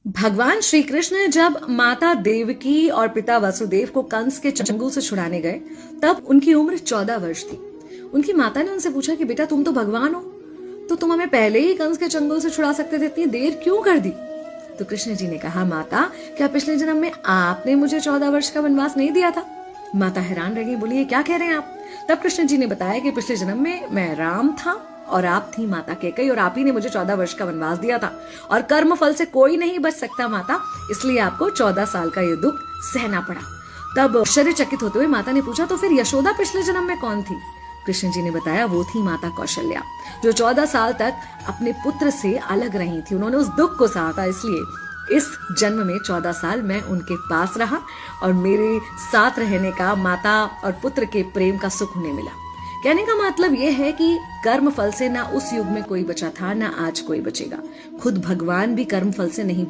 भगवान श्री कृष्ण जब माता देवकी और पिता वसुदेव को कंस के चंगुल से छुड़ाने गए, तब उनकी उम्र 14 वर्ष थी। उनकी माता ने उनसे पूछा कि बेटा तुम तो भगवान हो, तो तुम हमें पहले ही कंस के चंगुल से छुड़ा सकते थे, इतनी देर क्यों कर दी? तो कृष्ण जी ने कहा, माता क्या पिछले जन्म में आपने मुझे 14 वर्ष का वनवास नहीं दिया था? माता हैरान रह गई, बोली ये क्या कह रहे हैं आप? तब कृष्ण जी ने बताया कि पिछले जन्म में मैं राम था और आप थी माता कैकेयी, और आप ही ने मुझे 14 वर्ष का वनवास दिया था, और कर्म फल से कोई नहीं बच सकता माता, इसलिए आपको 14 साल का ये दुख सहना पड़ा। तब आश्चर्यचकित होते हुए माता ने पूछा, तो फिर यशोदा पिछले जन्म में कौन थी? कृष्ण जी ने बताया, वो थी माता कौशल्या, जो 14 साल तक अपने पुत्र से अलग रही थी। उन्होंने उस दुख को सहा था, इसलिए इस जन्म में 14 साल मैं उनके पास रहा और मेरे साथ रहने का, माता और पुत्र के प्रेम का सुख उन्हें मिला। कहने का मतलब यह है कि कर्म फल से ना उस युग में कोई बचा था, ना आज कोई बचेगा। खुद भगवान भी कर्म फल से नहीं